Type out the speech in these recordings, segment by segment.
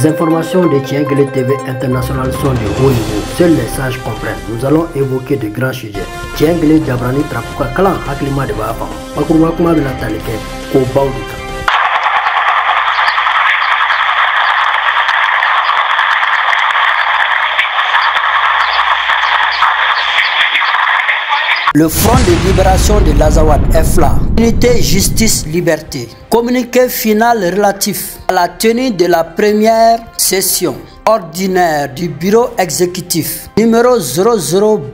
Les informations de Tienguele TV International sont de haut niveau. Seuls les sages comprennent. Nous allons évoquer de grands sujets. Tienguele Jabrani Trapuka Kalan Haklima de Bafa. Makurwakuma de la Talike, Kobaudika. Le Front de libération de l'Azawad, FLA, Unité, Justice, Liberté. Communiqué final relatif à la tenue de la première session ordinaire du bureau exécutif numéro 00-BE-FLA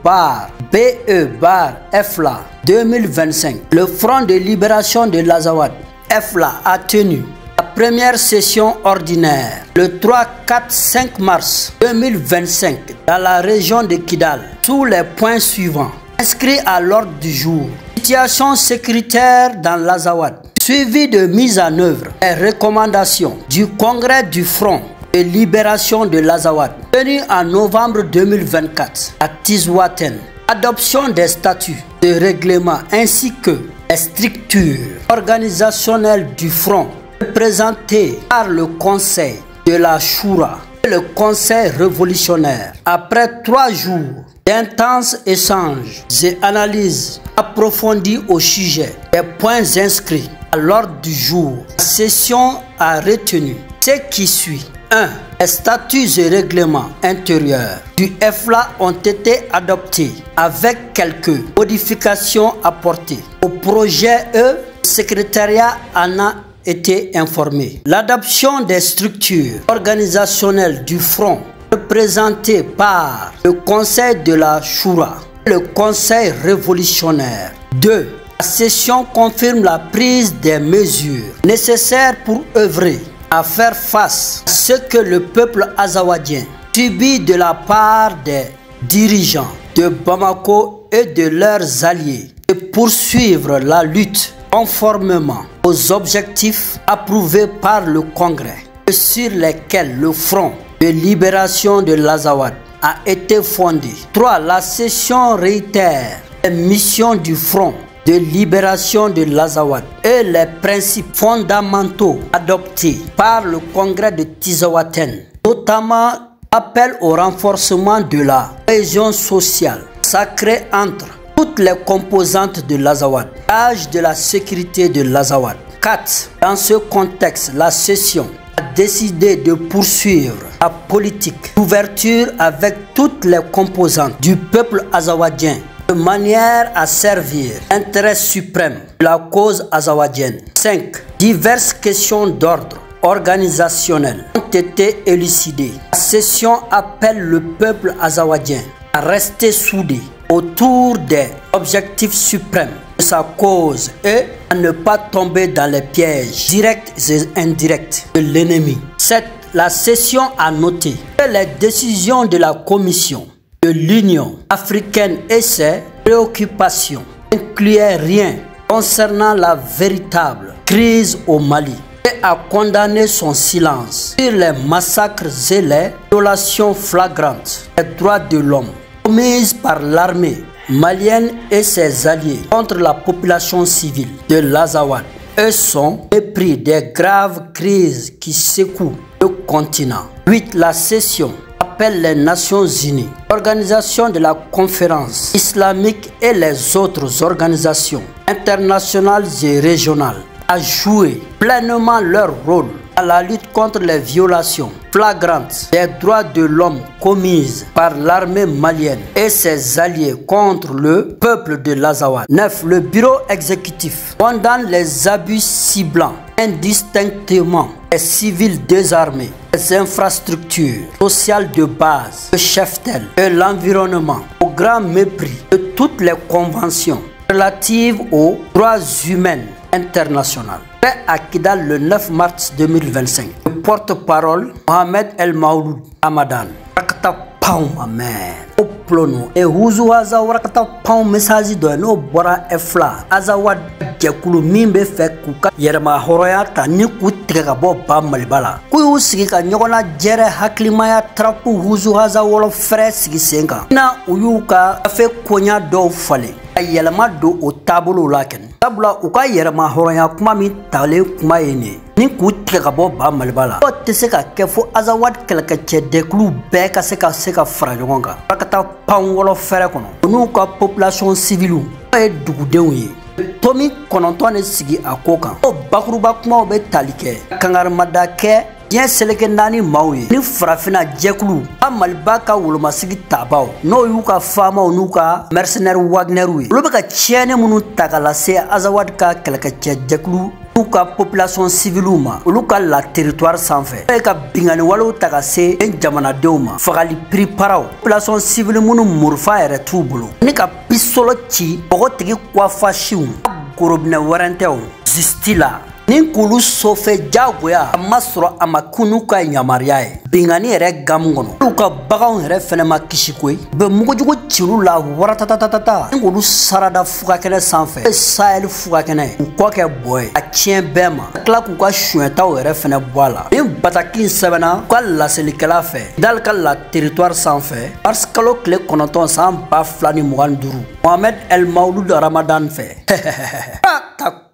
2025. Le Front de libération de l'Azawad, FLA, a tenu la première session ordinaire le 3, 4, 5 mars 2025 dans la région de Kidal sous les points suivants. Inscrit à l'ordre du jour, situation sécuritaire dans l'Azawad, suivi de mise en œuvre et recommandations du Congrès du Front de libération de l'Azawad, tenu en novembre 2024 à Tizwaten, adoption des statuts de règlement ainsi que les structures organisationnelles du Front, représentées par le Conseil de la Choura et le Conseil révolutionnaire. Après 3 jours d'intenses échanges et analyses approfondies au sujet des points inscrits à l'ordre du jour, la session a retenu ce qui suit. 1. Les statuts et règlements intérieurs du FLA ont été adoptés avec quelques modifications apportées. Au projet le secrétariat en a été informé. L'adoption des structures organisationnelles du Front représenté par le Conseil de la Choura et le Conseil révolutionnaire. 2. La session confirme la prise des mesures nécessaires pour œuvrer à faire face à ce que le peuple azawadien subit de la part des dirigeants de Bamako et de leurs alliés et poursuivre la lutte conformément aux objectifs approuvés par le Congrès et sur lesquels le Front de libération de l'Azawad a été fondée. 3. La session réitère les missions du Front de libération de l'Azawad et les principes fondamentaux adoptés par le Congrès de Tizwaten, notamment appel au renforcement de la cohésion sociale sacrée entre toutes les composantes de l'Azawad, gage de la sécurité de l'Azawad. 4. Dans ce contexte, la session a décidé de poursuivre la politique d'ouverture avec toutes les composantes du peuple azawadien de manière à servir l'intérêt suprême de la cause azawadienne. 5. Diverses questions d'ordre organisationnel ont été élucidées. La session appelle le peuple azawadien à rester soudé autour des objectifs suprêmes de sa cause et à ne pas tomber dans les pièges directs et indirects de l'ennemi. 7. La session a noté que les décisions de la Commission de l'Union africaine et ses préoccupations n'incluaient rien concernant la véritable crise au Mali et a condamné son silence sur les massacres et les violations flagrantes des droits de l'homme commises par l'armée malienne et ses alliés contre la population civile de l'Azawad et son mépris des graves crises qui secouent le continent. 8. La session appelle les Nations Unies, l'Organisation de la Conférence islamique et les autres organisations internationales et régionales à jouer pleinement leur rôle à la lutte contre les violations flagrantes des droits de l'homme commises par l'armée malienne et ses alliés contre le peuple de l'Azawad. 9. Le bureau exécutif condamne les abus ciblant indistinctement les civils désarmés, les infrastructures sociales de base, le cheptel et l'environnement, au grand mépris de toutes les conventions relatives aux droits humains internationaux. Fait à Kidal le 9 mars 2025. Le porte-parole Mohamed El Maouloud Hamadan. Rakata Pau Amen. Oplono e huzu azaw rakata Pau message do no bora FLA Azawad jekulu mimbe feku ka yerma horoya ta ni ku tigaka bo ba malibala ku usigi ka nyogona jere haklimaya trapu huzu azaw wolo frère sigi senga na uyuka afe konya do fale a yɛlɛma don o taabolo la kɛnɛ sabula u ka yɛrɛma hɔrɔnya kuma min talen kuma ye nin ni k'u tigɛ ka bɔ ba maliba la o tɛ se ka kɛ fo azawadi kɛlɛkɛcɛdɛkulu bɛɛ ka se ka fara ɲɔgɔn kan ka taa pan wɔlɔ fɛrɛ kɔnɔ n'u ka population civile n'o ye dugudenw ye tomi 9 de sigi a ko kan o bakuruba kumaw bɛ tali kɛ kangarimada kɛ diɲɛ seleke 4 maaw ye ni farafina jɛkulu a maliba ka wolomasigi tabaw n'o y'u ka faamaw n'u ka mercenaire wagner ye olu bɛ ka tiɲɛni minnu ta ka lase azawadi ka kɛlɛkɛcɛdɛkulu n'u ka population civile ma olu ka la territoire sanfɛ n'o ye ka bingani walew ta ka se jamanadenw ma fagali piriparaw population civile minnu murufa yɛrɛ t'u bolo ni ka pisolo ci bɔgɔtigi kwafasiw gorobinɛ wɛrɛntɛw justi la ni k'olu sɔfɛ jagoya a ma sɔrɔ a ma kun n'u ka yamaruya ye bingani yɛrɛ gamu kɔnɔ n'u ka baganw yɛrɛ fɛnɛ ma kisi koyi u bɛ mugujugu cilu la waratatatata ni k'olu sarada fugakɛnɛ sanfɛ o ye sahɛli fugakɛnɛ ye u kɔ kɛ bɔ ye a tiɲɛ bɛɛ ma ka tila k'u ka suɲɛtaw yɛrɛ fɛnɛ bɔ a la ni bataki sɛbɛnna u ka laselikɛla fɛ dali ka la territoire sanfɛ mars kalo tile 9 san 2025 Mohamed El Mawlud Ramadan fɛ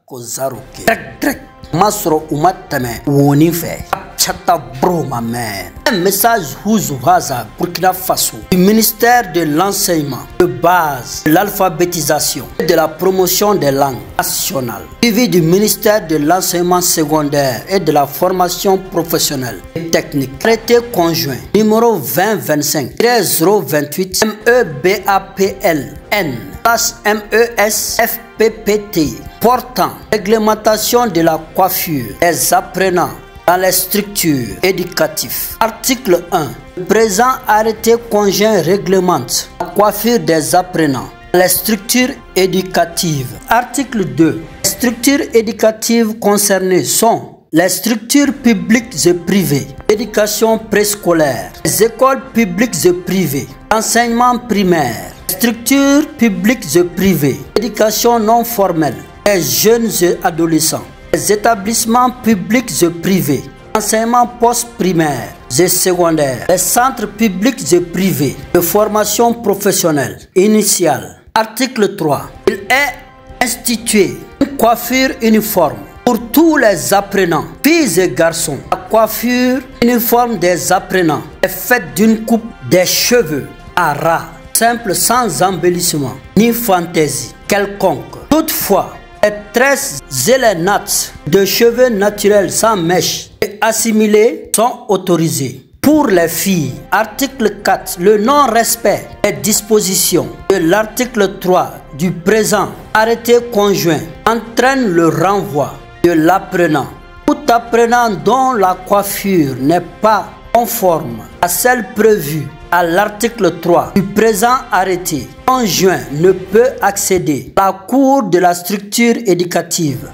ko zaro ke trek ma sɔrɔ u ma tɛmɛ woni fɛ chata bro ma man un message Huzuhaza Burkina Faso du ministère de l'enseignement de base, de l'alphabétisation et de la promotion des langues nationales suivi du ministère de l'enseignement secondaire et de la formation professionnelle et technique traité conjoint numéro 2025-028 MEBAPLN/MESFPPT portant réglementation de la coiffure des apprenants dans les structures éducatives. Article 1. Le présent arrêté conjoint réglemente la coiffure des apprenants dans les structures éducatives. Article 2. Les structures éducatives concernées sont les structures publiques et privées, l'éducation préscolaire, les écoles publiques et privées, l'enseignement primaire, les structures publiques et privées, l'éducation non formelle, les jeunes et adolescents, les établissements publics et privés, l'enseignement post-primaire et secondaire, les centres publics et privés de formation professionnelle initiale. Article 3. Il est institué une coiffure uniforme pour tous les apprenants, filles et garçons. La coiffure uniforme des apprenants est faite d'une coupe des cheveux à ras, simple sans embellissement ni fantaisie quelconque. Toutefois, les tresses et les nattes de cheveux naturels sans mèche et assimilés sont autorisés. Pour les filles, article 4, le non-respect des dispositions de l'article 3 du présent arrêté conjoint entraîne le renvoi de l'apprenant. Tout apprenant dont la coiffure n'est pas conforme à celle prévue à l'article 3 du présent arrêté conjoint ne peut accéder à la cour de la structure éducative.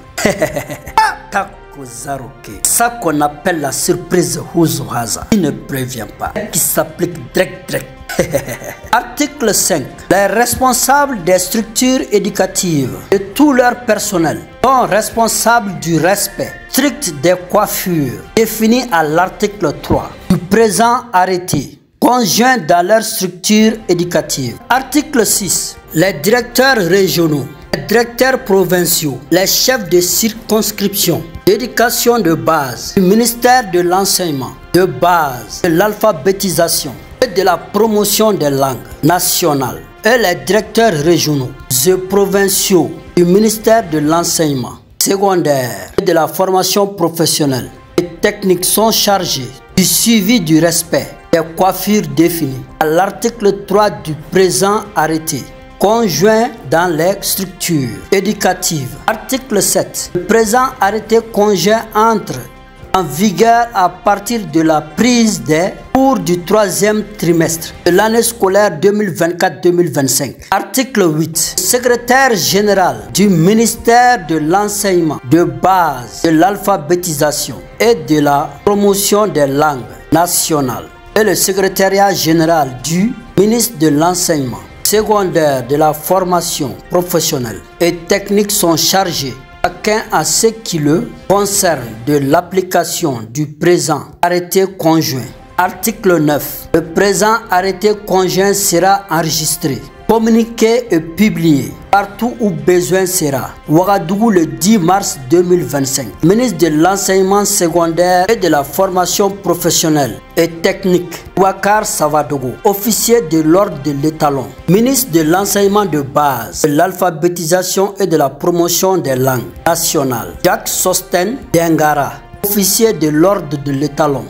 Ça qu'on appelle la surprise Huzuhaza, qui ne prévient pas, qui s'applique direct. Article 5. Les responsables des structures éducatives et tout leur personnel sont responsables du respect strict des coiffures définies à l'article 3 du présent arrêté conjoint dans leur structure éducative. Article 6. Les directeurs régionaux, les directeurs provinciaux, les chefs de circonscription d'éducation de base du ministère de l'enseignement de base, de l'alphabétisation et de la promotion des langues nationales et les directeurs régionaux et provinciaux du ministère de l'enseignement secondaire et de la formation professionnelle et technique sont chargés du suivi du respect des coiffures définies à l'article 3 du présent arrêté conjoint dans les structures éducatives. Article 7. Le présent arrêté conjoint entre en vigueur à partir de la prise des cours du 3e trimestre de l'année scolaire 2024-2025. Article 8. Le secrétaire général du ministère de l'enseignement de base, de l'alphabétisation et de la promotion des langues nationales et le secrétariat général du ministre de l'enseignement secondaire, de la formation professionnelle et technique sont chargés, chacun à ce qui le concerne, de l'application du présent arrêté conjoint. Article 9. Le présent arrêté conjoint sera enregistré Communiqué et publié partout où besoin sera. Ouagadougou le 10 mars 2025. Ministre de l'enseignement secondaire et de la formation professionnelle et technique, Boubacar Savadogo. Officier de l'ordre de l'étalon. Ministre de l'enseignement de base, de l'alphabétisation et de la promotion des langues nationales, Jacques Sosten Dengara. Officier de l'ordre de l'étalon.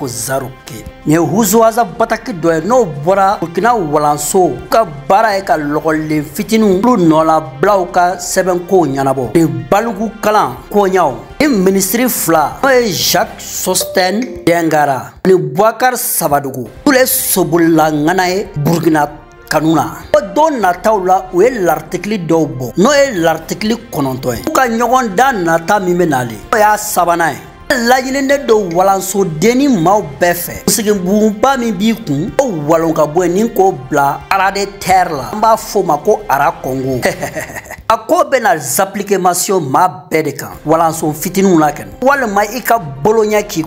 Zaruke ne huzuaza bataki do no bora kina walanso ka bara e ka logole fitinu lu nola blauka seben ko nyanabo de balugu kalan ko nyaw e ministre fla e Jacques Sosten Dengara ni Boubacar Savadogo tous sobulla nganae Burkina kanuna don natawla o est l'article dobo no est l'article kononto ka nyogon dan nata mi menali o ya sabana la yinende do walanso deni maw befe sigi bumba mi bi kun o walon ka bo ni ko bla arade terre la mba foma ko ara Congo ako bena application ma bedeka walanso fitinu la ken wala ma ika bolonya ki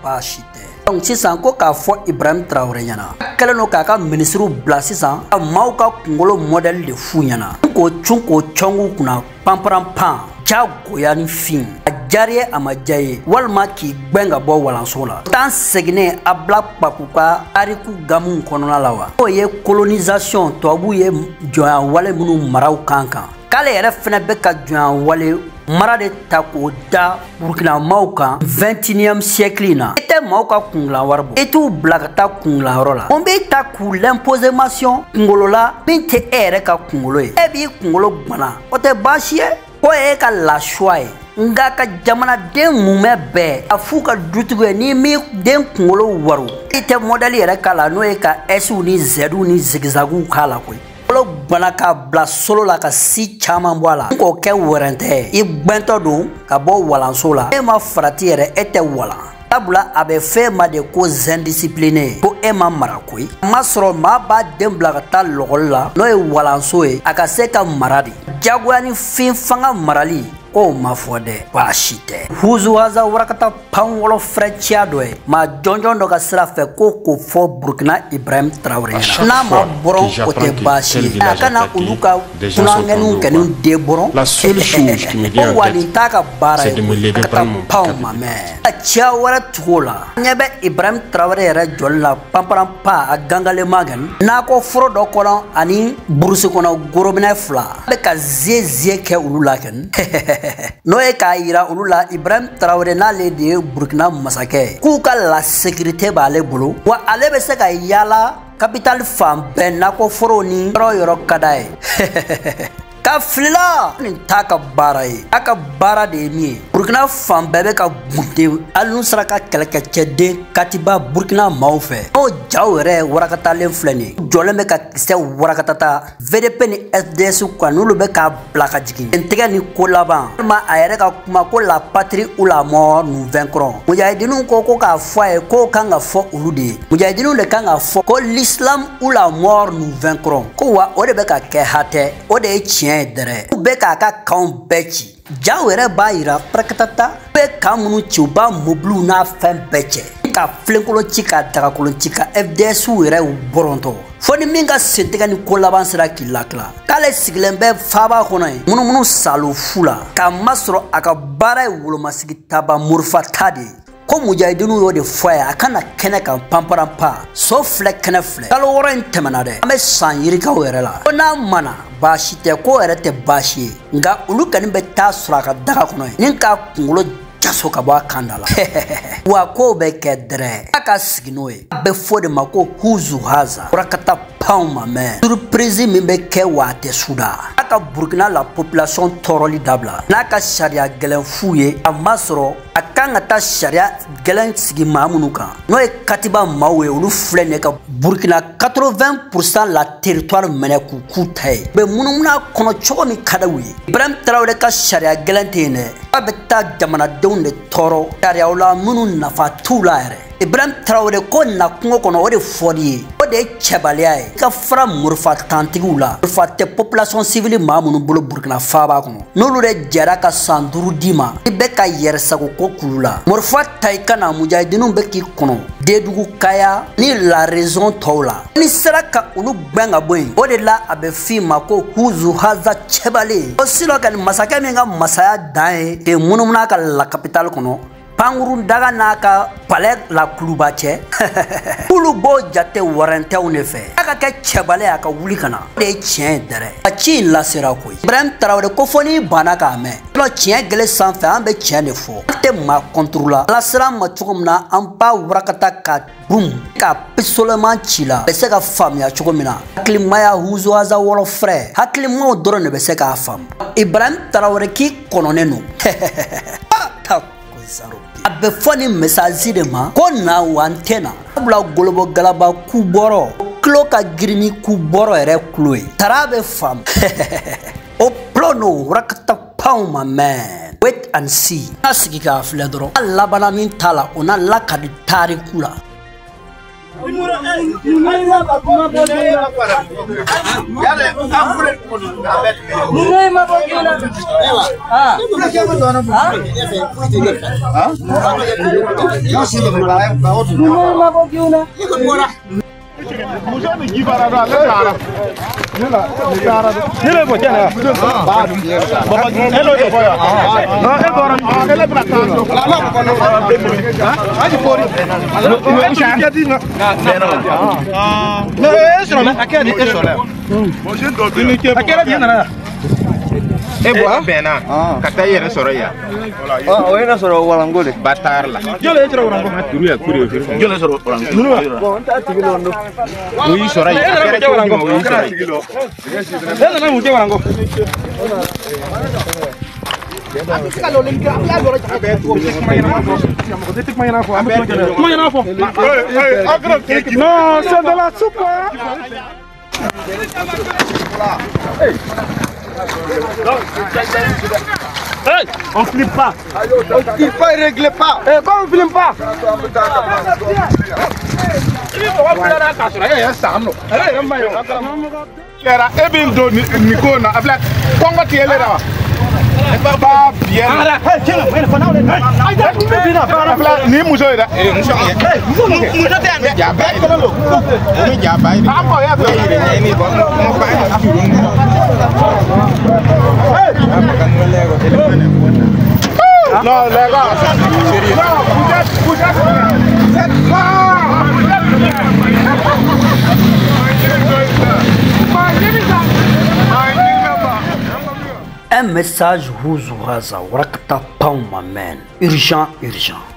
ba shite donc sisan ko ka fo Ibrahim Traoré nyana kaleno ka ministre bla sisan maw ka ngolo model de fu nyana ko chunko chongu kuna pampram pan jago yani fin jariye amajaye walma ki gbenga bo walanso la tan segne abla pakuka ariku gamun konona lawa o ye colonisation tobu ye joyan wale munu maraw kankan kale yere fene be ka joyan wale mara de tako da Burkina mauka 21e siècle na ete mauka kungla warbo etu blagata kungla rola on be taku l'imposition ngolola binte ere ka kungolo e bi kungolo gbana o te bashie ko e ka la choix nga ka jamana den mume be afuka dutugo ni mi den kungolo waru ite modali yere kala no e ka esu ni zedu ni zigzagu kala koy lo bana ka bla solo la ka si chama mbwala ko ke werente I gbento do ka bo walanso la e ma frati yere ete wala tabula abe fe ma de ko indiscipliné ko e ma marakoi masro ma ba den bla ka ta logol la no e walanso e aka se ka maradi jagwani fin fanga marali o ma fode wa shite huzu haza warakata pangolo frechia doe ma jonjon do ka sira fe ko fo Burkina Ibrahim Traoré na ma boron o te bashi akana uluka tunangenu kenu de boron la seule chose qui me vient en tête c'est de me lever prendre mon café chia wara tugola nyebe Ibrahim Traoré ra jolla pamparam pa agangale magan na ko fro do kono ani bursu kono gorobina fla be ka zezie ke ulula ken no e ka ira ulula Ibrahim Traoré na le de Burkina masake ku ka la sécurité ba le bolo wa ale be se ka yala capital fam ben na ko fro ni yoro kadae ka flila ni taka barai aka bara de mi Burkina fam bebe ka bunte alun saraka keleke chede katiba Burkina maufe o jawre warakata len fleni joleme ka se warakata VDP ni SDS kwa nulu be ka blaka jigi entega ni kolaban ma ayere ka kuma ko la patrie ou la mort nous vaincrons mujahidinu ko ka foye ko kanga fo ulude mujahidinu le kanga fo ko l'islam ou la mort nous vaincrons ko wa o de be ka ke hate o de chien dere be ka kan bechi jawere ba ira prakatata be kamunu chuba moblu na fem beche ka flenkolo chika daga kolo chika FDS were boronto foni minga sentega ni kolaban sira kilakla kale siglembe faba kono munu salo fula ka masro aka bara wulo masigi taba murfa tadi ko mujahidinu yo de foya akana kene kan pamparampa so flek kene flek kalo woran temanade ame san yirika were la ona mana bashite ko ere te bashi nga ulu kanin be ta suraka daga kono ninka kungulo jaso ka ba kandala wa ko be kedre aka siginoe be fode mako huzu haza rakata pauma me surprise mi be ke wa te suda aka Burkina la population toroli dabla naka sharia gelen fuye amasro akanga ta sharia gelen sigi mamunuka no e katiba mawe ulu flene ka Burkina 80% la territoire mene ku kutai be munumuna kono chogo mi kadawi Ibrahim Traoré ka sharia gelen tene abeta jamana de toro sharia ula munu nafa tula ere Ibrahim Traoré ko na kungo kono ode fodi o o de cɛbaliya ye ka fara morifa tantigiw la morifa tɛ population civile maa minnu bolo Burkina faaba kɔnɔ n'olu de jɛra ka san 5 d'i ma i bɛ ka yɛrɛsago ko kulu la morifa ta i kana mujahidiniw bɛ k'i kɔnɔ Dedugu Kaya ni la raison tɔw la ni sera ka olu gbɛn ka bɔ yen o de la a bɛ f'i ma ko Huzu Haza cɛbali o sinon ka masakɛ min ka masaya dan ye k'e munumuna ka la capitale kɔnɔ Pangurun daga n'a ka palais la kuluba cɛ kulu b'o jate warɛntɛw ne fɛ a ka kɛ cɛbali a ka wuli ka na o de ye tiɲɛ ye dɛrɛ a ci in lasera koyi Ibrahim Traoré ko fɔ n'i banna k'a mɛn sinon tiɲɛ gɛlɛn sanfɛ an bɛ tiɲɛ de fɔ an tɛ maa contre la lasera an ma cogo min na an b'a warakata ka boum ka pistolement ci la bɛ se ka faamuya cogo min na hakilimaya Huzu Haza wɔlɔ frère hakilimaw dɔrɔn de bɛ se k'a faamu Ibrahim Traoré k'i kɔnɔnen don a bɛ fɔ ni message de ma ko na wa n tɛ na sabula Golobo Galaba ku bɔrɔ kulo ka girin ni ku bɔrɔ yɛrɛ kulo ye tara bɛ faamu o plan no warakata panw ma mɛn wait and see n'a sigi k'a filɛ dɔrɔn a labanna min t'a la o na la ka di tariku la Bena, kata yere soro ya. Oh, ina soro walangole. Batar la. Yo le entro walango. Kuria. Yo le soro walango. Bon, ta tigilo ndo. Ui soro ya. Kere ko walango. Na mu ke walango. Non, c'est de la soupe. Hey, on flippe pas. On flippe pas, il règle pas. Eh, quand on flippe pas. Baba bien. Ni muso ira. Muso te ya ba. Ni ya ba. Amo ya ba. Ni bo. Mo ba. No, lego. Un message Huzu Haza warakata pau ma man urgent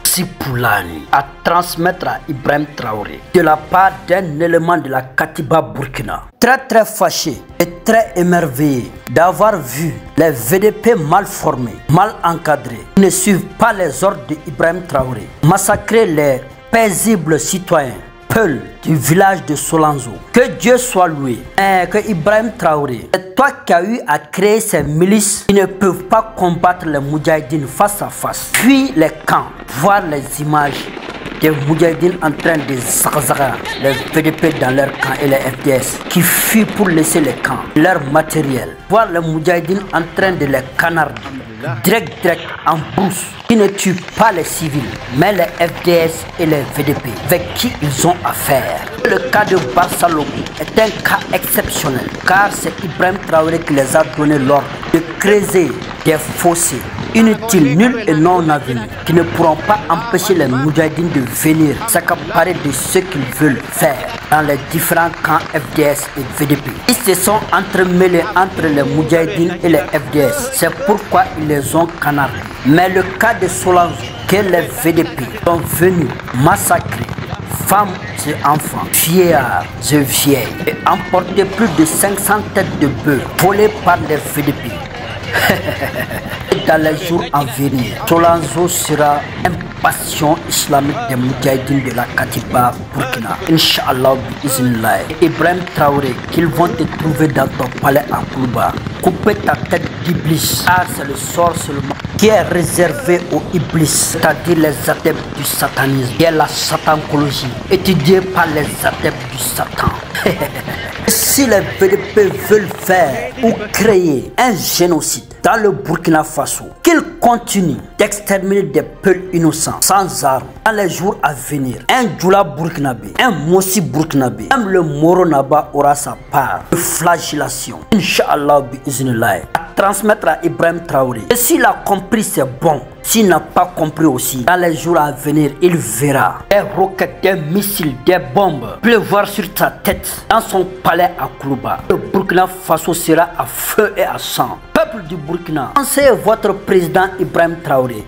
si Poulani à transmettre à Ibrahim Traoré de la part d'un élément de la Katiba Burkina très fâché et très émerveillé d'avoir vu les VDP mal formés, mal encadrés, qui ne suivent pas les ordres d'Ibrahim Traoré, massacrer les paisibles citoyens Peul du village de Solanzo. Que Dieu soit loué. Que Ibrahim Traoré, c'est toi qui as eu à créer ces milices qui ne peuvent pas combattre les Moudjahidines face à face. Puis les camps, voir les images des Moudjahidines en train de zagzaga les VDP dans leur camp et les FDS qui fuient pour laisser les camps, leur matériel. Voir les Moudjahidines en train de les canarder. Direct en brousse, qui ne tuent pas les civils, mais les FDS et les VDP, avec qui ils ont affaire. Le cas de Barsalogou est un cas exceptionnel, car c'est Ibrahim Traoré qui les a donné l'ordre de creuser des fossés inutiles, nuls et non avenus, qui ne pourront pas empêcher les Moudjahidines de venir s'accaparer de ce qu'ils veulent faire dans les différents camps FDS et VDP. Ils se sont entremêlés entre les Moudjahidines et les FDS. C'est pourquoi ils les ont canardés. Mais le cas de Solange, que les VDP sont venus massacrer femmes et enfants, vieillards et vieilles, et emporter plus de 500 têtes de bœufs volées par les VDP. Dans les jours à venir, Solanzo sera un bastion islamique des Moudjahidines de la Katiba Burkina. Inch'Allah, Ibrahim Traoré, qu'ils vont te trouver dans ton palais à Koulouba. couper ta tête d'Iblis. Car c'est le sort seulement qui est réservé aux Iblis, c'est-à-dire les adeptes du satanisme, qui est la satancologie, étudiée par les adeptes du Satan. Si les VDP veulent faire ou créer un génocide dans le Burkina Faso, qu'ils continuent d'exterminer des peuples innocents, sans armes, dans les jours à venir, un Djoula burkinabé, un Mossi burkinabé, même le Moro Naba aura sa part de flagellation. Inch'Allah bi'iznillah, à transmettre à Ibrahim Traoré. Et s'il a compris, c'est bon. S'il n'a pas compris aussi, dans les jours à venir, il verra des roquettes, des missiles, des bombes pleuvoir sur sa tête dans son palais à Koulouba. Le Burkina Faso sera à feu et à sang. Peuple du Burkina, pensez votre président Ibrahim Traoré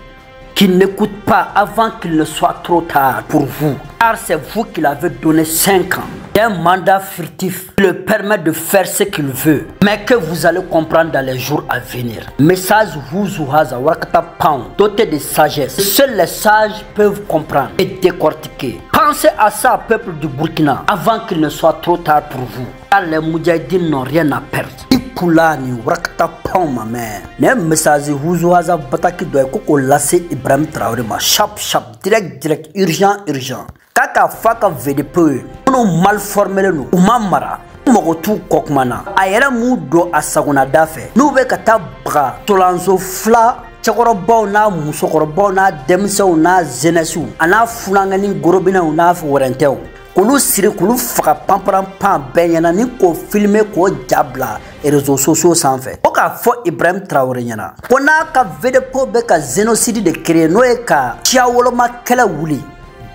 qui n'écoute pas avant qu'il ne soit trop tard pour vous. Car c'est vous qui l'avez donné 5 ans d'un mandat furtif qui le permet de faire ce qu'il veut, mais que vous allez comprendre dans les jours à venir. Message Wouzouhaza Wakata Pound, doté de sagesse. Seuls les sages peuvent comprendre et décortiquer. Pensez à ça, peuple du Burkina, avant qu'il ne soit trop tard pour vous. Car les Moudjahidines n'ont rien à perdre. Poulani Wakata Pound, ma mère. Les messages Wouzouhaza Bataki doit lasser Ibrahim Traoré, ma chap, direct, urgent. Kaka faka VDP, nous mal formé nous, mamara, mogotu kokmana, ayera mudo asaguna dafe, nous be kata bra, tolanzo fla, chakorobo na musokorobo na demso na zenesu, ana fulangani gorobina na forenteo. Kulu siri kulu faka pamparam pam benyana ni ko filmer ko jabla et réseaux sociaux sans fait. Oka fo Ibrahim Traoré nyana. Kona ka VDP be ka génocide de créer noe ka chiawoloma kala wuli.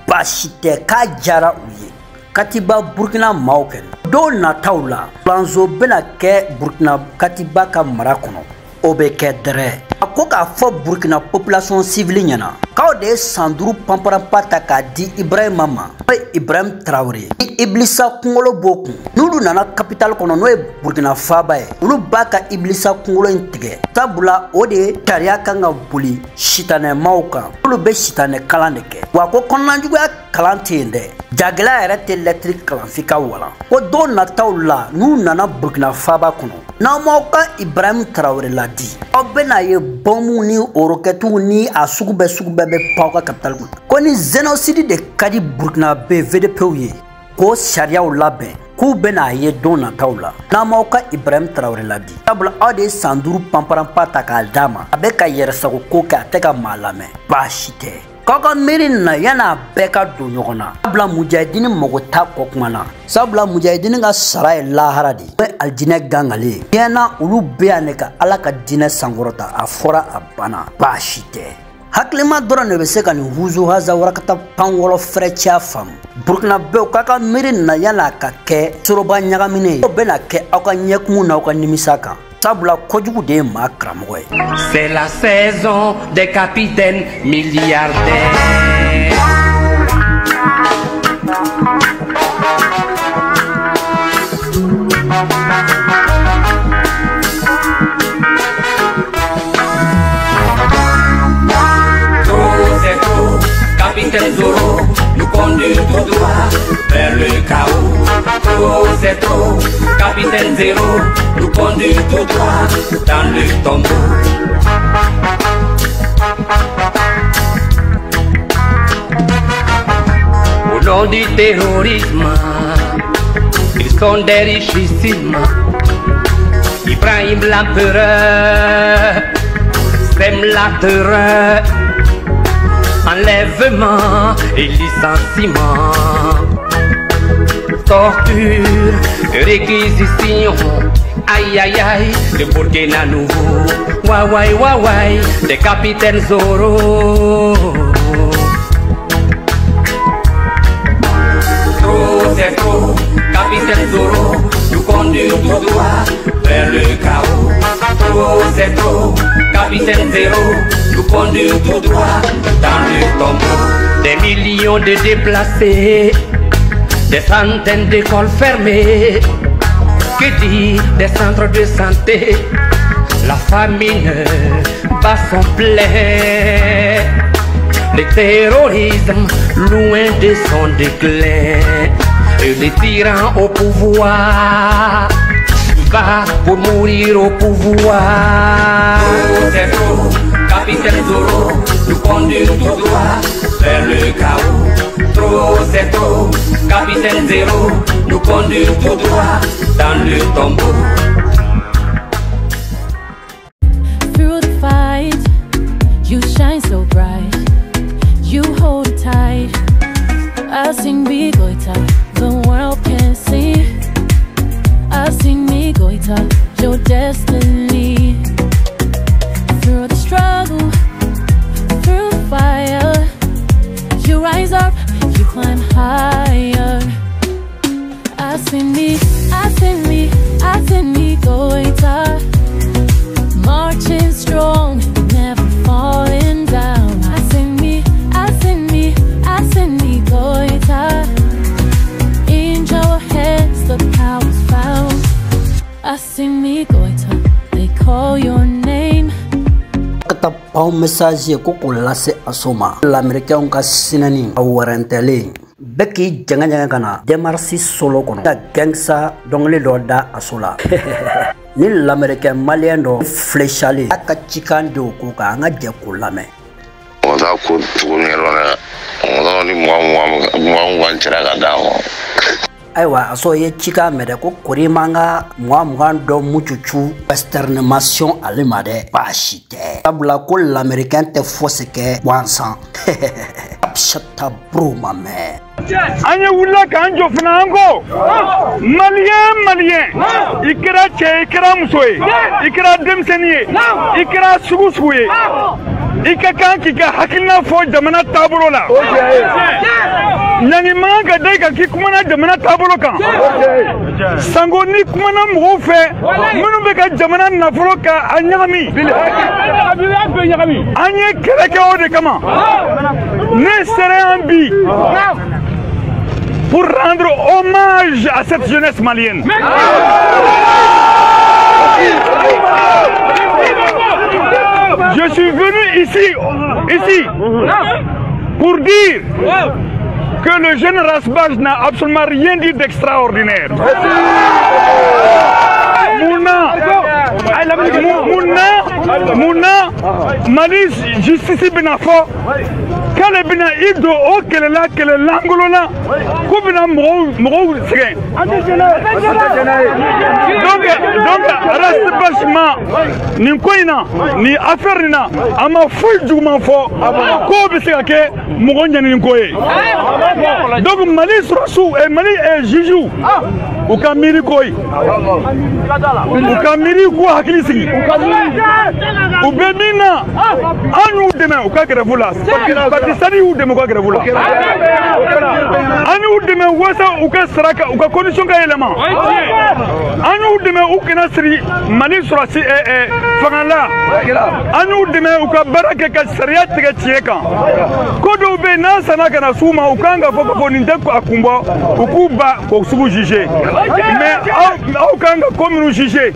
Bashite ka jara uye Katiba Burkina Mauken do na taula planzo bena ke Burkina Katiba ka marakono obe ke dere akoka fo Burkina population civile nyana kaw de sanduru pampara pata ka di Ibrahim mama Ibrahim Traoré Iblisa kungolo boku nulu nana capital kono no e Burkina Faba e ulu baka Iblisa kungolo intige tabula ode taria kanga buli shitane mauka ulu be shitane kalandeke wako konanjugo kalantende jagla erete electric kalanfika wala ko do na tawla nu nana Burkina Faba kono na mauka Ibrahim Traoré la di obena ye bomu ni oroketu ni asugube be pauka capital ko ni génocide de kadi Burkina be VDP ye ko sharia laben ku bena ye dona taula na mauka Ibrahim Traoré la di tabla ade sanduru pamparam pata ka dama abeka yersa ko ka teka malame bashite kaka mirin na yana beka do nyogona sabla mujahidini mogota kokmana sabla mujahidini ga saray laharadi aljine gangale yana ulu beaneka alaka dine sangorota afora abana bashite haklima dora ne be se kan Wouzouhaza Wakata Pound wolo frecha fam Burkina be kaka mirin na yana ka ke soroba nyagamine o bena ke aka nyekumu na aka nimisaka sabla kojugu de makramoy. C'est la saison des capitaines milliardaires. Capitaine Zoro nous conduit tout droit vers le chaos. Trop c'est trop, Capitaine Zero nous conduit tout droit dans le tombeau. Au nom du terrorisme, ils sont des richissimes. Ibrahim l'empereur sème la terreur. Enlèvement et licenciement, torture, réquisition, aïe aïe aïe, de Burkina nouveau, wai, des capitaines Zoro. Trop c'est trop, capitaine Zoro, nous conduit tout droit vers le chaos. Trop c'est trop, capitaine Zero, nous conduit tout droit dans le tombeau. Des millions de déplacés, des centaines d'écoles fermées. Que dire des centres de santé? La famine bat son plein. Le terrorisme loin de son déclin. Et les tyrans au pouvoir va pour mourir au pouvoir. Trop c'est trop, capitaine Zoro nous conduit tout droit vers le chaos. Trop c'est trop, capitaine Zero nous conduit tout droit dans le tombeau. Through the fight, you shine so bright, you hold it tight. I sing me goita, the world can see. I sing me goita, your destiny. Through the struggle, through the fire, you rise up, you climb higher. I sing me, I sing me, I sing me goita, marching strong, never falling down. I sing me, I sing me, I sing me goita. In your hands the power's found. I sing me goita, they call your name. Kata pau message koko lase asoma l'américain ka sinani awarantele beki janga kana demarsi solo kono ta gangsa dongle do da asola ni l'américain malien do flechale aka chikando ko ka nga je ko lame oda ko tunero na oda ni mo tira ga dawo aiwa aso ye chika mede ko korimanga mwa do muchuchu westernation alemade bashite tabla ko l'américain te fosseke wansan abshata bro mame anya wula kanjo finango malien ikra che ikra musoe ikra demseniye ikra sugusuye ikaka kika hakilna fo jamana taburo la nyangi manga deka kikumana jamana taburo kan sango ni kumana mo fe munu be ka jamana nafuro ka anyami anye keleke ode kama ne serait un bi pour rendre hommage à cette jeunesse malienne. Je suis venu ici pour dire que le jeune Rasbach n'a absolument rien dit d'extraordinaire. Mouna, Malis, justice Benafo, Kale Bina Ido, O Kelela, Kele Langolona, Kubina Moro Segen. Donc, Rasbach, ni Koina, ni Aferina, Ama Fouille du Manfo, Kobe Segake, Moronja Ninkoe. Donc, Malis Rossou et Mali et Jijou, Ukamiri Koi, Ukamiri Kwa Hakilisi, Ubemina, Anu Deme, Ukakravula, Pakistani ou Demokravula, Anu Deme, Wasa, Ukasraka, Ukakonishonga élément, Anu Deme, Ukanasri, Mali Surasi et Fangala, Anu Deme, Ukabaraka, Sariat, Tieka, Kodo Bena, Sanakana Suma, Ukanga, Fokoponindeko Akumba, Ukuba, Kosubu Jige. Mais Aukanga comme nous juger,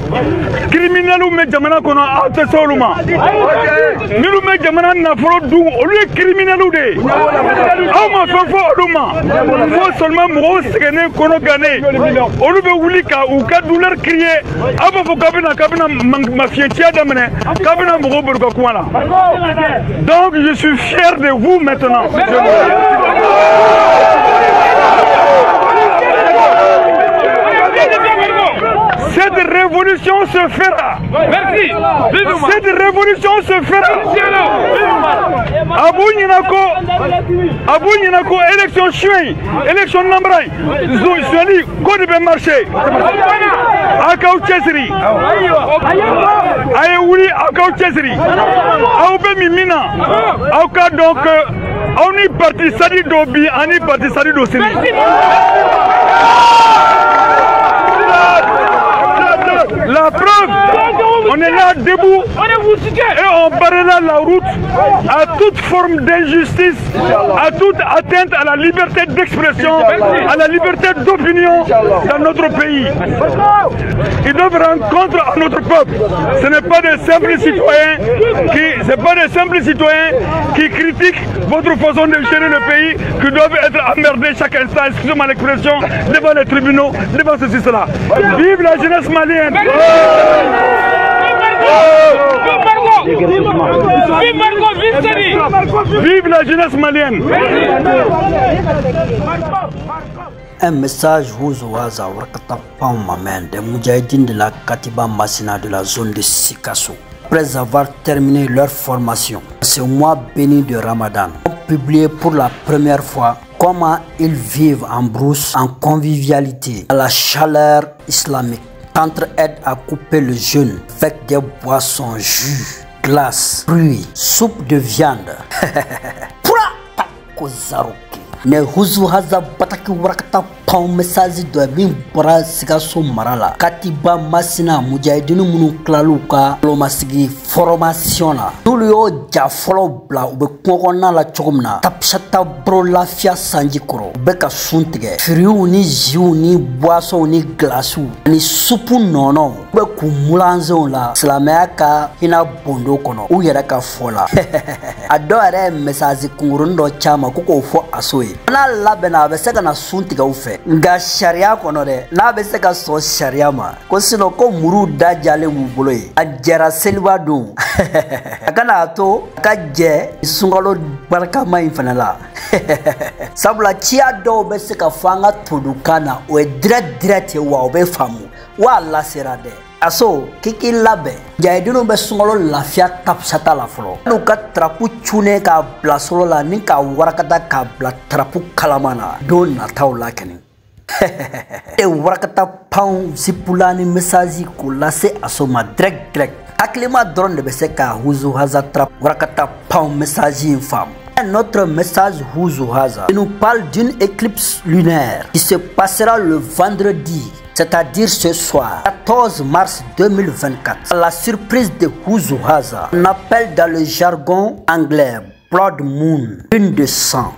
criminel ou Medjamana qu'on a hâte seulement. Nous Medjamana n'a pas d'où, au lieu criminel ou des. Ama fait faut seulement mourir, c'est qu'on a gagné. Au lieu de Wulika ou quatre douleurs crier, avant faut Kabina ma fiètia d'amener, Kabina Mouro Burgakwala. Donc je suis fier de vous maintenant. Cette révolution se fera. Merci. Cette révolution se fera. Abouinako, élection chouin, élection nambrai, Zouali, code de marché. Akau Chesri. Ayouli, Akau Chesri. Aoube Mimina. Auka donc, on y parti Sadi Dobi, on y parti Sadi Dosiri. La preuve, on est là sera debout et on barrera la route à toute forme d'injustice, à toute atteinte à la liberté d'expression, à la liberté d'opinion dans notre pays. Ils doivent rendre compte à notre peuple. Ce n'est pas des simples citoyens qui critiquent votre façon de gérer le pays, qui doivent être emmerdés chaque instant, excusez-moi l'expression, devant les tribunaux, devant ceci, cela. Vive la jeunesse malienne! Vive la jeunesse malienne! Un message Huzuhaza Warakata Paumamen des Moudjahidines de la Katiba Massina de la zone de Sikasso. Après avoir terminé leur formation, ce mois béni de Ramadan, ont publié pour la première fois comment ils vivent en brousse, en convivialité, à la chaleur islamique. S'entraident à couper le jeûne avec des boissons, jus, glace, fruits, soupe de viande. Pura takozaruki. Ne Huzuhaza bataki warakata pau message de bin bora Sikasso marala. Katiba Massina Moudjahidine munu klaluka lomasigi formation la. Tulu yo jafolo bla ube kongona la chogumna. Tapshata bro lafia sanjikoro. Beka suntige. Friu ni jiu ni boisson ni glace ni soupe nono. Ube kumulanzo la. Silameka hina bondo kono. Uyere ka fola. Adore message kungurundo chama kuko fo asoe. Na labena beseka na suntiga ufe nga sharia kono de na beseka so sharia ma ko sino ko muru dajale mu bolo yi ajara selwa dun akana to ka je sungalo barka mai fanala sabla chia do beseka fanga tudukana o direct wa obe famu wala serade aso kiki labe jaidino be sungalo lafia tapsata la folo nuka trapu chune ka blasolo la ni ka warakata ka bla trapu kalamana don na tawla keni e warakata pound zipulani message ko lase asoma direct aklima drone de beseka Huzuhaza trap warakata pound message infam. Notre message Huzuhaza nous parle d'une éclipse lunaire qui se passera le vendredi, c'est-à-dire ce soir, 14 mars 2024. À la surprise de Huzuhaza, on appelle dans le jargon anglais Blood Moon, lune de sang.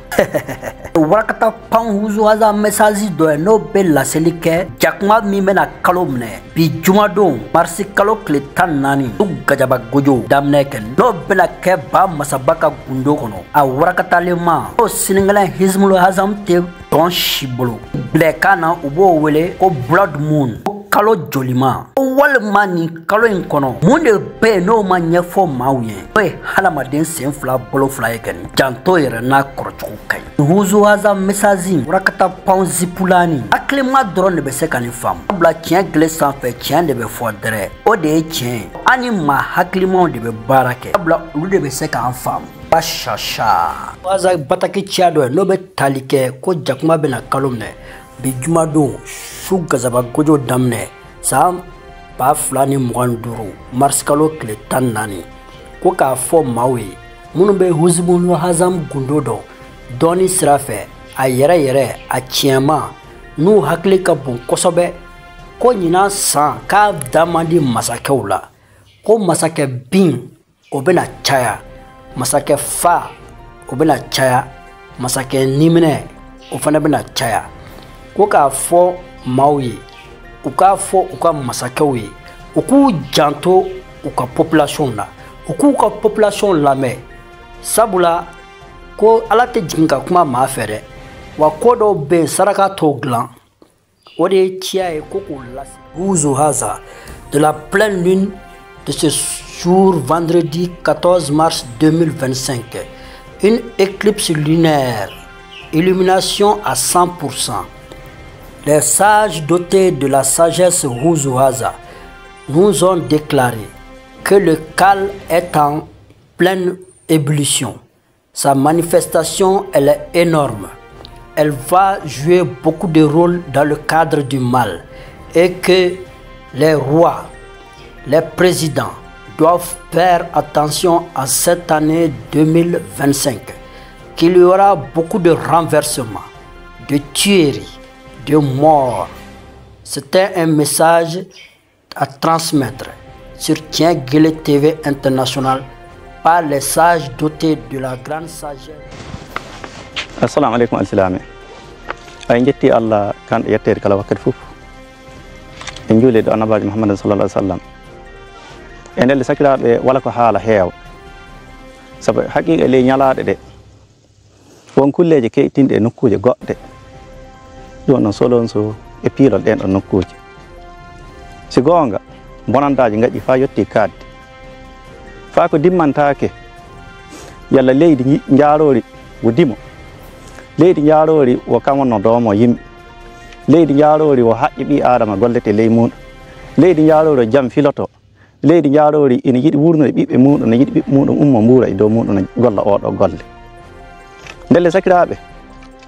Warakata pang Huzuhaza message do no be la selike jakma mi mena kalomne bi jumadon marsi kalo kletan nani u gajaba gojo damneken no bela ke ba masabaka gundo kono a warakata lema o siningala hizmul hazam te don shibolo blekana ubo wele ko Blood Moon kalo jolima walma ni kalo in kono munde be no ma nyefo mawye we halamaden sen fla bolo fla yeken janto yere na korchu kai Huzuhaza message warakata pang zipulani aklima drone be sekani fam bla tien gle sans fait tien de be fodre o de tien ani ma haklima de be barake bla lu de be sekan fam bashasha waza bataki chiado no be talike ko jakuma be na kalomne bi jumado shuga zaba gojo damne sam pa flani mwanduru marskalo kle tanani ko ka fo mawe munu be Huzuhaza gundodo doni sirafe a yere a tiema nu hakli ka bon kosobe ko nyina san ka damandi masakewla ko masake bin obena chaya masake fa obena chaya masake nimene ofana bena chaya ko ka fo mawi uka fo uka masakewi uku janto uka population la uku ka population la me sabula ko alate jinga kuma ma fere wa kodo be saraka toglan ode tiae koko las Huzuhaza de la pleine lune de ce jour vendredi 14 mars 2025 une éclipse lunaire illumination à 100%. Les sages dotés de la sagesse Huzuhaza nous ont déclaré que le Cal est en pleine ébullition. Sa manifestation, elle est énorme. Elle va jouer beaucoup de rôles dans le cadre du mal et que les rois, les présidents doivent faire attention à cette année 2025, qu'il y aura beaucoup de renversements, de tueries, de morts. C'était un message à transmettre. sur Tiengele TV International par les sages dotés de la grande sagesse. Assalamu alaikum al-silami. Ay jetti Allah kan yetter kala wakkat fuf. En julde do annabaji Muhammad sallallahu alaihi wasallam. En del sakirabe wala ko haala heew. Sabu haqiqa le nyalaade de. Won kulleje keytinde nokkuje godde. Do non solon so e piilol den on nokkuje. Si gonga bonandaaji ngaji fa yotti kadde. Fa ko dimmantaake yalla leydi njaarori wudimo. Leydi njaarori wo kamonno doomo yimɓe. Leydi njaarori wo haƴƴi ɓi adama gollete ley muɗum. Leydi njaarori jam filoto. Leydi njaarori ina yiɗi wurnude ɓiɓɓe muɗum ne yiɗi ɓiɓɓe muɗum ummo mbuura e dow muɗum ne golla oɗo golle. Ndelle sakiraaɓe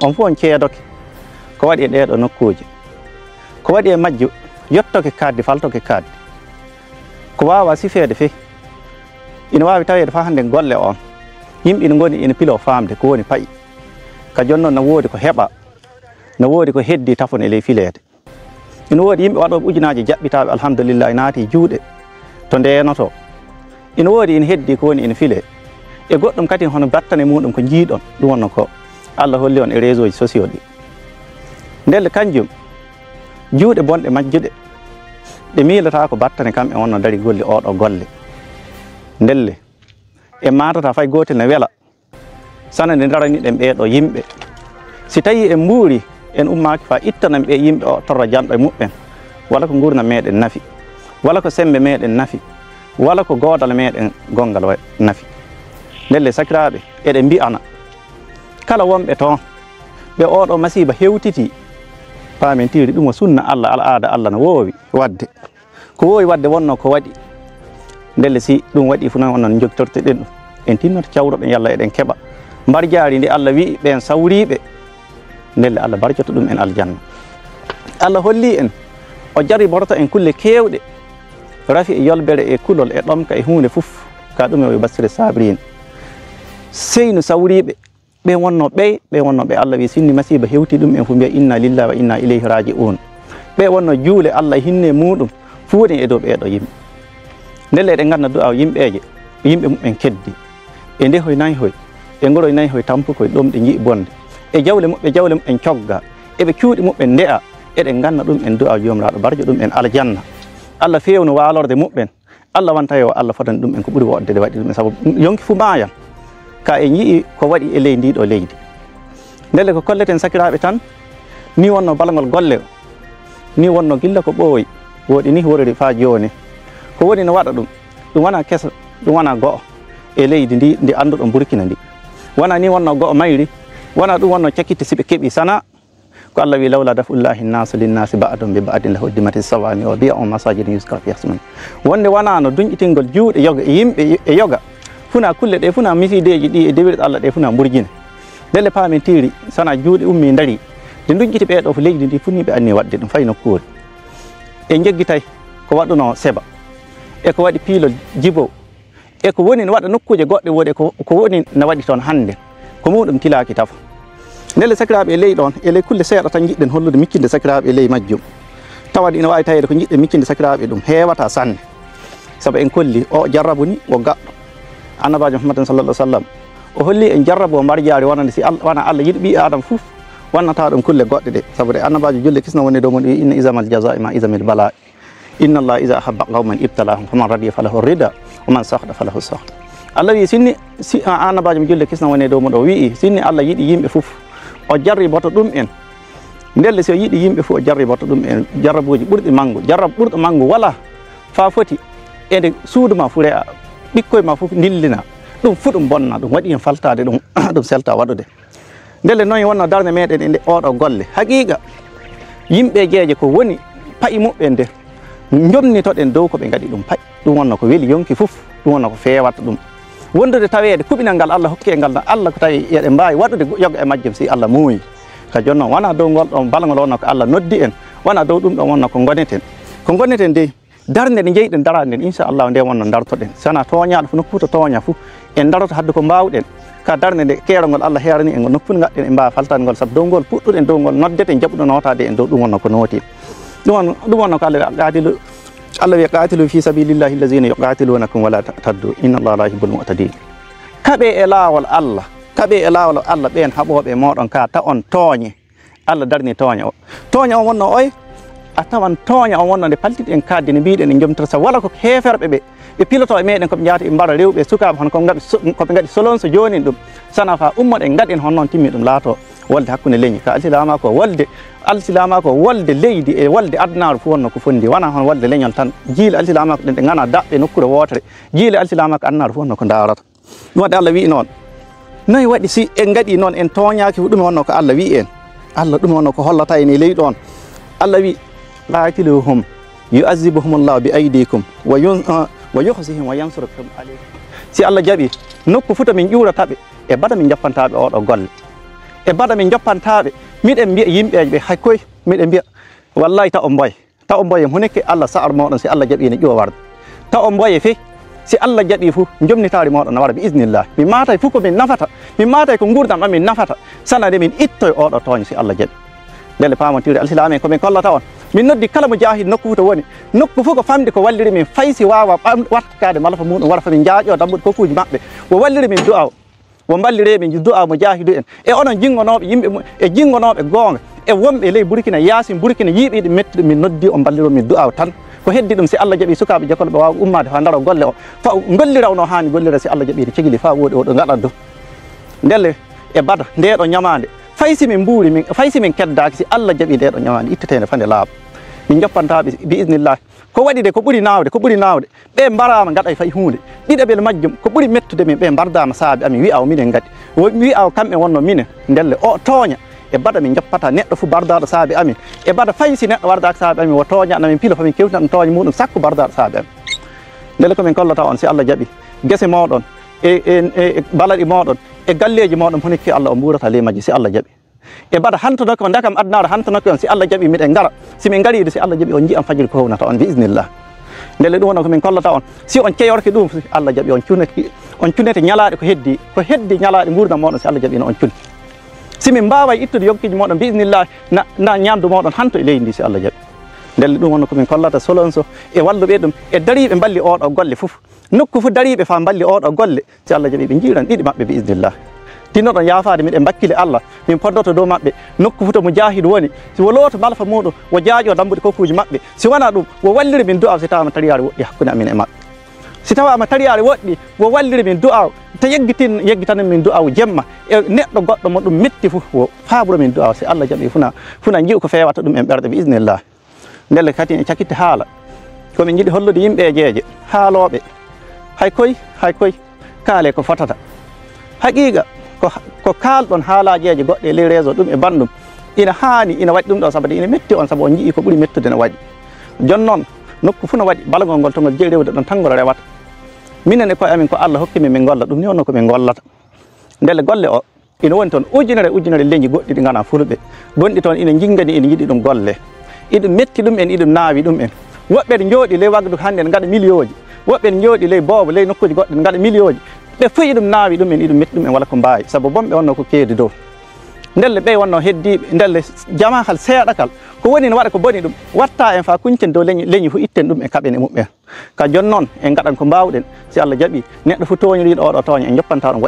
on fof on ceedoke ko waɗi e ɗeɗo nokkuuje. Ko waɗi e majjo yettoke kadde faltoke kadde. Ko wawa sifeede fe ina wawi taweede fa hande golle on yimɓe ina ngoni ina pilo famde ko woni payi. Ka jonnon no woodi ko heɓa no woodi ko heddi tafon e ley fileede. Ina woodi yimɓe waɗoɓe ujunaji jaɓɓitaɓe alhamdulillah e naati juuɗe to ndenoto. Ina woodi ina heddi ko woni ina file e goɗɗum kadi hono battane muɗum ko jiiɗon ɗum wonno ko Allah holli on e réseau ji sociaux ɗi. Ndelle kanjum juuɗe bonɗe majjuɗe ɗe miilata ko battane kamɓe wonno dari golli oɗo golle. Ndelle e matata fay gotel ne wela sana nde darani ɗen ɓeeɗo yimɓe. Si tawi en mbuuri en ummaki fa ittanan ɓe yimɓe o torra janɗo e muɓɓen wala ko gurdam meɗen nafi wala ko sembe meɗen nafi wala ko godal meɗen gongal nafi. Ndelle sakiraɓe eɗen mbiyana kala wonɓe toon ɓe oɗo masiba hewtiti paamen tiri ɗum o sunna Allah al aada Allah no woowi wadde ko woowi wadde wonno ko waɗi. Ndelle si ɗum waɗi fu noon onon jogtorteɗen ɗum en tinnoto cawroɗen yalla eɗen keɓa mbar jaari nde Allah wi ɓen sawriɓe. Ndelle Allah barjoto ɗum en aljanna. Allah holli en o jarriborto en kulle kewɗe rafi e yolbere e kulol e ɗomka e hunde fof ka ɗum e basire sabrine seyno sawriɓe ɓe wonno ɓe Allah wi sinni masiba hewti ɗum en fu mbiya inna lillahi wa inna ilayhi raji'un. Ɓe wonno juule Allah hinne muɗum fuuɗen e dow ɓeeɗo yimɓe. Ndelle eɗen ganna du'a yimɓeje yimɓe mumen keddi e ndehoy nayhoy e ngoroy nayhoy tampukoy ɗom ɗe jii bonde e jawle muɓɓe cogga eɓe cuuɗi muɓɓen nde'a eɗen ganna ɗum en du'a jomiraɗo barjo ɗum en aljanna. Allah fewno waalorde muɓɓen Allah wanta yo Allah fotani ɗum en ko ɓuri wodde de waɗi ɗum en sabu yonki fu maayan ka en yii ko waɗi e ley ndiɗo leydi. Ndelle ko kolleten sakiraɓe tan ni wonno balgol golle ni wonno gilla ko ɓooyi woɗi ni worori fa joni ko woni no waɗa ɗum wona kesa ɗum wona go'o e leydi ndi anduɗon Burkina ndi wona ni wonno go'o mayri wona ɗum wonno cakkite siɓe keeɓi sana ko Allah wi lawla dafullahi nnasu linnasi ba'dum bi ba'din la huddimati sawami wa bi'un masajidin yuzkar fi ismun. Wonde wona no duñƴitingol juuɗe yoga e yimɓe e yoga funa kulle ɗe funa misideji ɗi e dewirɗe Allah ɗe funa mburjine. Ndelle paamen tiri sana juuɗe ummi dari nde duñƴiti ɓeeɗo fo leydi ndi funni ɓe anni wadde ɗum fay nokkuure e jeggitay ko waɗuno seba e ko waɗi piilol jibo e ko woni no waɗa nokkuje goɗɗe woɗe ko woni no waɗi toon hannde ko muɗum tilaki tafa. Ndelle sakiraɓe e ley ɗon e ley kulle seeɗa tan jiɗɗen hollude miccinde sakiraɓe e ley majjum tawade ina wawi tawede ko jiɗɗen miccinde sakiraɓe ɗum heewata sanne sabu en kolli o jarrabu ni wo gaɗɗo annabajo Muhammadin sallallahu alaihi wasallam o holli en jarrabu o mbar jaari wonande si wona Allah yiɗi ɓi adam fof wonnata ɗum kulle goɗɗe ɗe sabu de annabajo julle kisna woni dow mon wi inna isamal jazai ma isamil bala inna Allah iza ahabba qawman ibtalahum faman radiya falahu rida wa man sahda falahu sahd. Allah wi sinni annabajo mi julle kisna woni dow mon o wi sinni Allah yiɗi yimɓe fof o jarriboto ɗum en. Ndelle so yiɗi yimɓe fof o jarriboto ɗum en jarrabuji ɓurɗi manggu ɓurɗo manggu wala fa foti ede suudu ma fure ɓikkoye ma fof dillina ɗum fu ɗum bonna ɗum waɗi en faltade ɗum ɗum selta waɗude. Ndelle noon wonno darde meɗen e nde oɗo golle haqiqa yimɓe jeeje ko woni payi muɓɓe nde jomnitoɗen dow ko ɓe gaɗi ɗum payi ɗum wonno ko weeli yonki fof ɗum wonno ko fewata ɗum wondude tawede kuɓinal ngal Allah hokki e ngal Allah ko tawi eɗen mbawi waɗude yoga e majjum si Allah muuyi ka joni noon wona dow ngol ɗon balngol wonno ko Allah noddi en wona dow ɗum ɗon wonno ko goneten de darde nde jeyɗen darade nden inchallahu nde wonno dartoɗen sana toñaɗo fo nokkuto toña fo en daroto hadde ko mbawɗen ka darde nde keerol Allah heerani en nokkude gaɗɗen e mbawa faltade ngol sabu dow ngol puɗɗuɗen dow ngol noddeten jaɓuɗo notade en dow ɗum wonno ko nooti ɗum wonno ko Allah Allah wi qatilu fi sabilillahi allazina yuqatilunakum wala taddu inna allaha la yuhibbul mu'tadin kabe e lawol Allah kabe e lawol Allah ben habobe modon ka ta on toñe Allah darni toña o wonno oy a tawan toña on wonno de paltit en kadde ne biide ne jomtor sa wala ko heferbe be piloto e meden ko jaati e mbara rewbe sukabe hon ko ngadi solon so joni dum sana fa ummode ngaden hon non timmi dum laato walde hakkunde leñi ka alsilama ko walde leydi e walde adnaaru fu wonno ko fondi wana hon walde leñol tan jiile alsilama ko den ngana dabbe nokkure wotere jiile alsilama ko adnaaru fu wonno ko darata dum wadi Allah wi non noy wadi si en ngadi non en toñaaki fu dum wonno ko Allah wi en Allah dum wonno ko hollata en leydi don Allah wi la'atiluhum yu'azibuhumullahu bi aydikum wa yukhzihim wa yansurukum alaykum si Allah jabi nokku futa min juuratabe e bada min jappantabe odo golle e bada min jappantabe miden biya yimbeje hay koy miden biya wallahi ta on boy huneke Allah sa'ar modon si Allah jabi ne ƴiwa warde ta on boy fe si Allah jabi fu jomnitaari modon wara bi iznillah mi matay fu ko min nafata mi matay ko gurdam amin nafata sanade min ittoy odo toñ si Allah jabi dele pamantire alsilame ko min kollata on min noddi kala mo jahid nokku fu to woni nokku fu ko famde ko walliri min faysi wawa watkade malafa mudum wara fa min jaajo dambude kokkuji mabbe wo walliri min du'a wo ballire min du'a mo jahidu en e onon jingonobe yimbe e jingonobe gonga e wombe ley Burkina Yasin Burkina yiibe de metti min noddi on balliro min du'a tan ko heddi dum si Allah jabi sukabe jakol be wawa ummade fa ndaro golle o fa gollirawno hani gollira si Allah jabi cegili fa wodi o do ngadan do delle e bada ndeedo nyamande faysi min buuri min faysi min keddaaki si Allah jabi ndeedo nyamande ittetene fande laab min joppantaɓe bi iznillah ko waɗi de ko ɓuri nawde ɓe mbarama gaɗa fay hunde ɗiɗaɓel majjum ko ɓuri mettude min ɓe mbardama saabi amin wi'aw minen gadi wi'aw kamɓe wonno minen ndelle o tooña e bada min joppata neɗɗo fu bardaɗo saabi amin e bada faysi neɗɗo wardaka saabi amin wo tooña min pilo famin kewtina ɗum tooña muɗum sakko bardaɗo saabi amin ndelle komin kollata on si Allah jaɓi guese moɗon e balaɗi moɗon e galleji moɗon honiki Allah o mburata ley majji si Allah jaɓi e bada hantonoke on dakam adnaro hantonoke on si Allah jaɓi miɗen ngara si min ngariide si Allah jaɓi on jiyan fajiri ko hownata on bi iznillah ndele ɗum wonno ko min kollata on si on ceyorke ɗum si Allah jaɓi on cunete ñalaɗe ko heddi ñalaɗe gurdam moɗon si Allah jaɓi no on cuni si min mbawa ittude yokkiji moɗon bi iznillah na ñamdu moɗon hanto e leydi ndi si Allah jaɓi ndelle ɗum wonno ko min kollata solon so e walluɓe ɗum e dariɓe balli oɗo golle fof nokku fu dariɓe fa balli oɗo golle si Allah jaɓi ɓe jiiran ɗiɗi maɓɓe bi iznillah tinnoɗon yaafade miɗen bakkile Allah min poddoto dow maɓɓe nokku futa mujahidu woni si wo looto malfa muɗum wo jaaƴo dambude kokkuji maɓɓe si wona ɗum wo walliri min du'a si tawama tariyare woɗɗi hakkude amin e maɓɓe si tawama tariyare woɗɗi wo walliri min du'a ta yeggitanen min du'a jemma e neɗɗo goɗɗo mo ɗum metti fof wo faaburo min du'a si Allah jaɓi funa jiiu ko fewata ɗum en ɓerɗe bi iznillah ndelle kadi e cakitte haala komin jiiɗi hollude yimɓejeje haaloɓe hay koy kaale ko fotata haqiqa ko kalɗon haalajeje goɗɗe ley réseau ɗum e bandum ina haani ina waɗi ɗum ɗo sabade ina metti on saabu on jii ko ɓuuri mettude ne waɗi jon noon nokku fu no waɗi balgol ngol to ngol jeeyi rewde ɗon tangoro rewata minen e koye amin ko Allah hokkimin min golla ɗum ni wonno komin gollata ndele golle o ina woni toon ujunere leñi goɗɗi ɗi gana fulɓe gonɗi toon ina jingani ina yiɗi ɗum golle iɗum metti ɗum en iɗum naawi ɗum en woɓɓe ɗe jooɗi ley wagdu hannde ne gaɗa million ji woɓɓe ne jooɗi ley boobo ley nokkuji goɗɗe ne gaɗa million ji ɓe fof iɗum naawi ɗum en iɗum metti ɗum en wala ko mbawi saabu bonɓe wonno ko keedi dow ndelle ɓe wonno heddiɓe ndelle jama hal seeɗa kal ko woni ne waɗa ko boni ɗum watta en fa kuñcen dow leñi fu itten ɗum e kaɓen e muɓɓen ka jon noon en gaɗan ko mbawɗen si Allah jaɓi neɗɗo fu toñiriɗo oɗo tooña en joppanta ɗum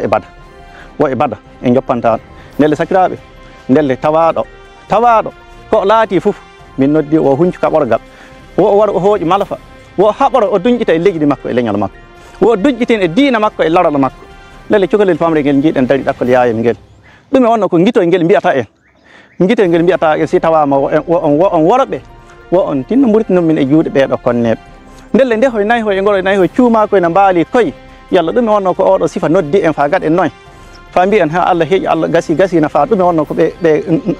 wo e bada en joppanta ndelle sakiraɓe ndelle tawaɗo ko laati fof min noddi o huncu kaɓorgal wo wara o hooƴi malafa wo haɓoro o duñƴita e leydi makko e leñol makko wo dujjitin e diina makko e laral makko lele cukalel famre ngel jiiɗen dari ɗakkol yaayam ngel ɗum e wonno ko gitoy ngel mbiyata en gitoy ngel mbiyata en si tawama on worɓe wo on tinno mburtinon min e juuɗe ɓeeɗo konneɓe ndelle ndehoy nayhoy e ngoroy nayhoy cuumako ene mbaali koye yalla ɗum e wonno ko oɗo sifa noddi en fa gaɗen noy fa mbiyen ha Allah heeƴi Allah gasina fa ɗum e wonno ko ɓe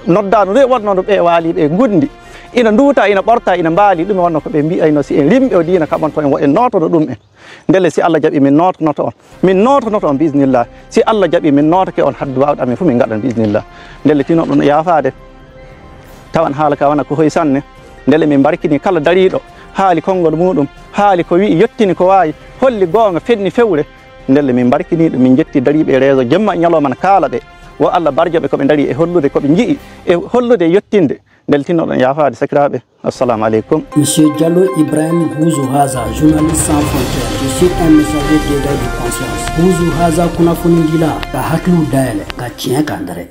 noddano nde wonnono ɓe waaliɓe gundi ina nduuta ina ɓorta ina mbaali ɗum e wonno ko ɓe mbiyayno si en limɓe o diina kaɓonto en wo en notono ɗum en ndelle si Allah jaɓi min notonoto on bisnillah si Allah jaɓi min notake on haddu wawde amin fof min gaɗan bisnillah ndelle tino ɗum yaafade tawan haala ka wona ko hoy sanne ndelle min barkini kala dariɗo haali konngol muɗum haali ko wi yettini ko wawi holli gonga fenni fewre ndelle min barkini ɗum min jetti dariɓe réseau jemma e ñalawma ne kaala ɓe wo Allah barjoɓe koɓe daari e hollude koɓe jii e hollude yettinde deltinoɗon yaafade sakiraɓe. Assalamu aleykum. Monsieur Diallo Ibrahim Gouzou Haza, journaliste sans frontières, je suis un messager d'éveil de conscience. Gouzou Haza kunafoni dila ka haklu daele ka tiɲɛ kan dɛrɛ.